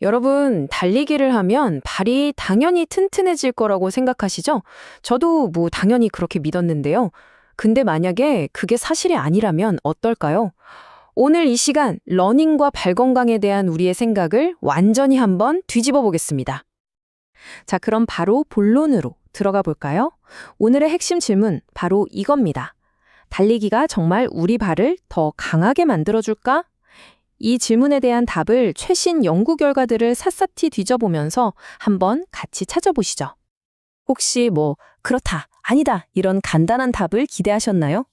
여러분, 달리기를 하면 발이 당연히 튼튼해질 거라고 생각하시죠? 저도 당연히 그렇게 믿었는데요. 근데 만약에 그게 사실이 아니라면 어떨까요? 오늘 이 시간 러닝과 발 건강에 대한 우리의 생각을 완전히 한번 뒤집어 보겠습니다. 자, 그럼 바로 본론으로 들어가 볼까요? 오늘의 핵심 질문 바로 이겁니다. 달리기가 정말 우리 발을 더 강하게 만들어줄까? 이 질문에 대한 답을 최신 연구 결과들을 샅샅이 뒤져보면서 한번 같이 찾아보시죠. 혹시 그렇다, 아니다 이런 간단한 답을 기대하셨나요?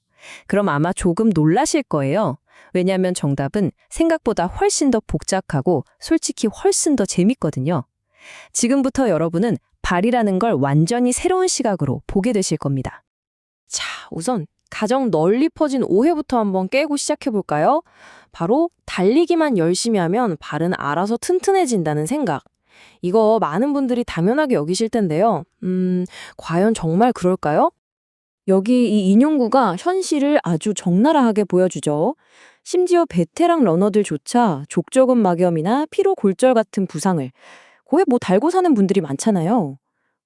그럼 아마 조금 놀라실 거예요. 왜냐하면 정답은 생각보다 훨씬 더 복잡하고 솔직히 훨씬 더 재밌거든요. 지금부터 여러분은 발이라는 걸 완전히 새로운 시각으로 보게 되실 겁니다. 자, 우선 가장 널리 퍼진 오해부터 한번 깨고 시작해볼까요? 바로 달리기만 열심히 하면 발은 알아서 튼튼해진다는 생각. 이거 많은 분들이 당연하게 여기실 텐데요. 과연 정말 그럴까요? 여기 이 인용구가 현실을 아주 적나라하게 보여주죠. 심지어 베테랑 러너들조차 족저근 막염이나 피로 골절 같은 부상을 거의 달고 사는 분들이 많잖아요.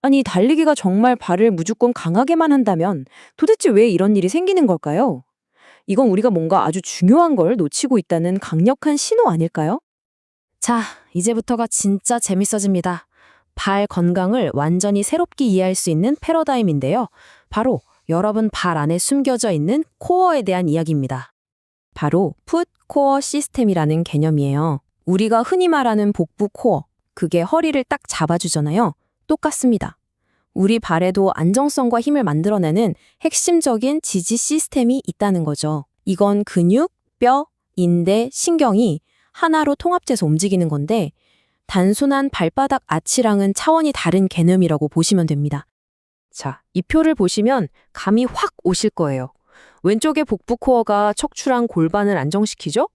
아니, 달리기가 정말 발을 무조건 강하게만 한다면 도대체 왜 이런 일이 생기는 걸까요? 이건 우리가 뭔가 아주 중요한 걸 놓치고 있다는 강력한 신호 아닐까요? 자, 이제부터가 진짜 재밌어집니다. 발 건강을 완전히 새롭게 이해할 수 있는 패러다임인데요. 바로 여러분 발 안에 숨겨져 있는 코어에 대한 이야기입니다. 바로 풋 코어 시스템이라는 개념이에요. 우리가 흔히 말하는 복부 코어, 그게 허리를 딱 잡아주잖아요. 똑같습니다. 우리 발에도 안정성과 힘을 만들어내는 핵심적인 지지 시스템이 있다는 거죠. 이건 근육, 뼈, 인대, 신경이 하나로 통합돼서 움직이는 건데 단순한 발바닥 아치랑은 차원이 다른 개념이라고 보시면 됩니다. 자, 이 표를 보시면 감이 확 오실 거예요. 왼쪽의 복부 코어가 척추랑 골반을 안정시키죠?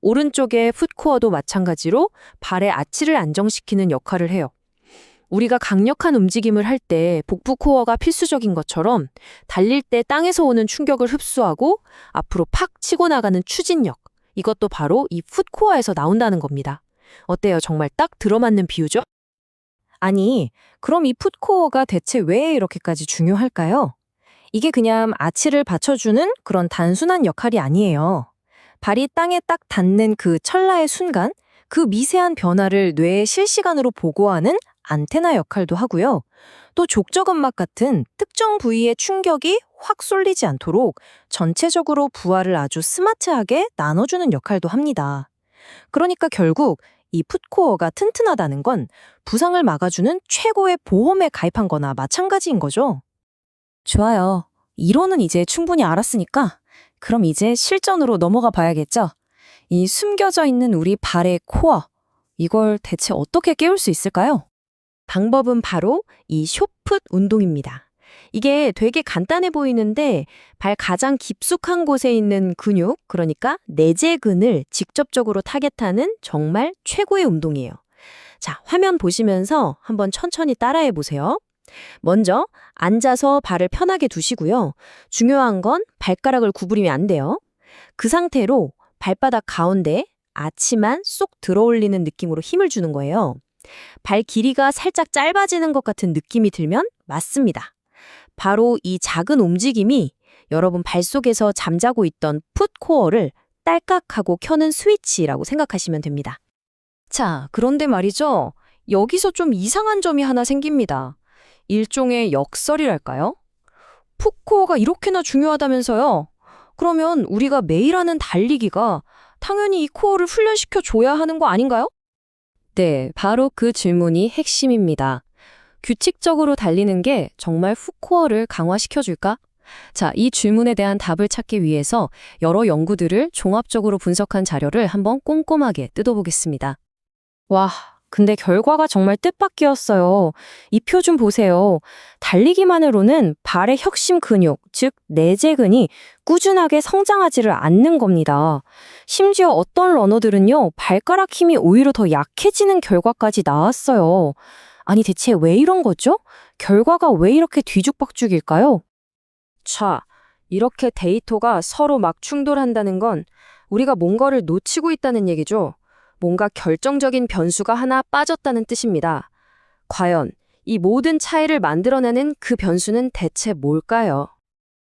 오른쪽의 풋 코어도 마찬가지로 발의 아치를 안정시키는 역할을 해요. 우리가 강력한 움직임을 할 때 복부 코어가 필수적인 것처럼 달릴 때 땅에서 오는 충격을 흡수하고 앞으로 팍 치고 나가는 추진력, 이것도 바로 이 풋 코어에서 나온다는 겁니다. 어때요? 정말 딱 들어맞는 비유죠? 아니, 그럼 이 풋 코어가 대체 왜 이렇게까지 중요할까요? 이게 그냥 아치를 받쳐주는 그런 단순한 역할이 아니에요. 발이 땅에 딱 닿는 그 찰나의 순간, 그 미세한 변화를 뇌에 실시간으로 보고하는 안테나 역할도 하고요. 또 족저근막 같은 특정 부위의 충격이 확 쏠리지 않도록 전체적으로 부하를 아주 스마트하게 나눠주는 역할도 합니다. 그러니까 결국 이 풋코어가 튼튼하다는 건 부상을 막아주는 최고의 보험에 가입한 거나 마찬가지인 거죠. 좋아요. 이론은 이제 충분히 알았으니까 그럼 이제 실전으로 넘어가 봐야겠죠? 이 숨겨져 있는 우리 발의 코어, 이걸 대체 어떻게 깨울 수 있을까요? 방법은 바로 이 쇼풋 운동입니다. 이게 되게 간단해 보이는데 발 가장 깊숙한 곳에 있는 근육, 그러니까 내재근을 직접적으로 타겟하는 정말 최고의 운동이에요. 자, 화면 보시면서 한번 천천히 따라해 보세요. 먼저 앉아서 발을 편하게 두시고요. 중요한 건 발가락을 구부리면 안 돼요. 그 상태로 발바닥 가운데 아치만 쏙 들어올리는 느낌으로 힘을 주는 거예요. 발 길이가 살짝 짧아지는 것 같은 느낌이 들면 맞습니다. 바로 이 작은 움직임이 여러분 발 속에서 잠자고 있던 풋 코어를 딸깍하고 켜는 스위치라고 생각하시면 됩니다. 자, 그런데 말이죠. 여기서 좀 이상한 점이 하나 생깁니다. 일종의 역설이랄까요? 풋 코어가 이렇게나 중요하다면서요? 그러면 우리가 매일 하는 달리기가 당연히 이 코어를 훈련시켜 줘야 하는 거 아닌가요? 네, 바로 그 질문이 핵심입니다. 규칙적으로 달리는 게 정말 풋코어를 강화시켜줄까? 자, 이 질문에 대한 답을 찾기 위해서 여러 연구들을 종합적으로 분석한 자료를 한번 꼼꼼하게 뜯어보겠습니다. 와, 근데 결과가 정말 뜻밖이었어요. 이 표 좀 보세요. 달리기만으로는 발의 혁심 근육, 즉 내재근이 꾸준하게 성장하지를 않는 겁니다. 심지어 어떤 러너들은요, 발가락 힘이 오히려 더 약해지는 결과까지 나왔어요. 아니, 대체 왜 이런 거죠? 결과가 왜 이렇게 뒤죽박죽일까요? 자, 이렇게 데이터가 서로 막 충돌한다는 건 우리가 뭔가를 놓치고 있다는 얘기죠. 뭔가 결정적인 변수가 하나 빠졌다는 뜻입니다. 과연 이 모든 차이를 만들어내는 그 변수는 대체 뭘까요?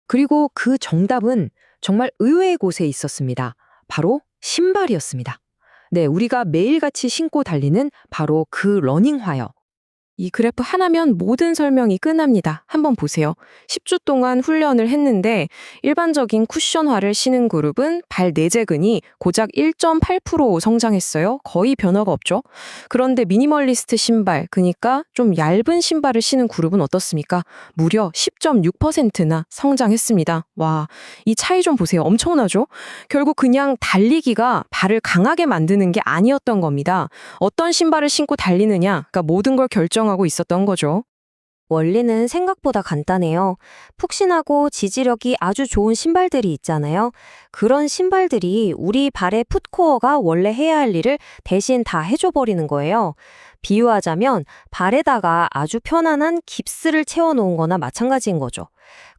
그리고 그 정답은 정말 의외의 곳에 있었습니다. 바로 신발이었습니다. 네, 우리가 매일같이 신고 달리는 바로 그 러닝화요. 이 그래프 하나면 모든 설명이 끝납니다. 한번 보세요. 10주 동안 훈련을 했는데 일반적인 쿠션화를 신은 그룹은 발 내재근이 고작 1.8% 성장했어요. 거의 변화가 없죠. 그런데 미니멀리스트 신발, 그러니까 좀 얇은 신발을 신은 그룹은 어떻습니까? 무려 10.6%나 성장했습니다. 와, 이 차이 좀 보세요. 엄청나죠? 결국 그냥 달리기가 발을 강하게 만드는 게 아니었던 겁니다. 어떤 신발을 신고 달리느냐, 그러니까 모든 걸 결정하고 있었던 거죠. 원리는 생각보다 간단해요. 푹신하고 지지력이 아주 좋은 신발들이 있잖아요. 그런 신발들이 우리 발의 풋코어가 원래 해야 할 일을 대신 다 해줘버리는 거예요. 비유하자면 발에다가 아주 편안한 깁스를 채워놓은 거나 마찬가지인 거죠.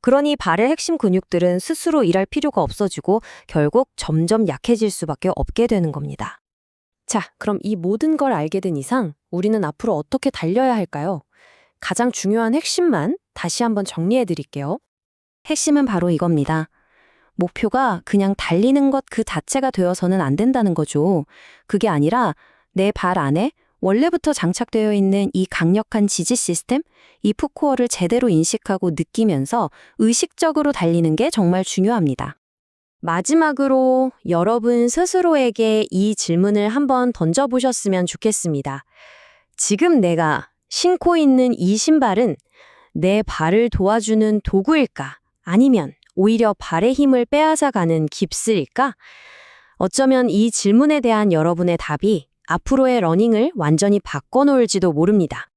그러니 발의 핵심 근육들은 스스로 일할 필요가 없어지고 결국 점점 약해질 수밖에 없게 되는 겁니다. 자, 그럼 이 모든 걸 알게 된 이상 우리는 앞으로 어떻게 달려야 할까요? 가장 중요한 핵심만 다시 한번 정리해 드릴게요. 핵심은 바로 이겁니다. 목표가 그냥 달리는 것 그 자체가 되어서는 안 된다는 거죠. 그게 아니라 내 발 안에 원래부터 장착되어 있는 이 강력한 지지 시스템, 이 풋코어를 제대로 인식하고 느끼면서 의식적으로 달리는 게 정말 중요합니다. 마지막으로 여러분 스스로에게 이 질문을 한번 던져보셨으면 좋겠습니다. 지금 내가 신고 있는 이 신발은 내 발을 도와주는 도구일까? 아니면 오히려 발의 힘을 빼앗아가는 깁스일까? 어쩌면 이 질문에 대한 여러분의 답이 앞으로의 러닝을 완전히 바꿔놓을지도 모릅니다.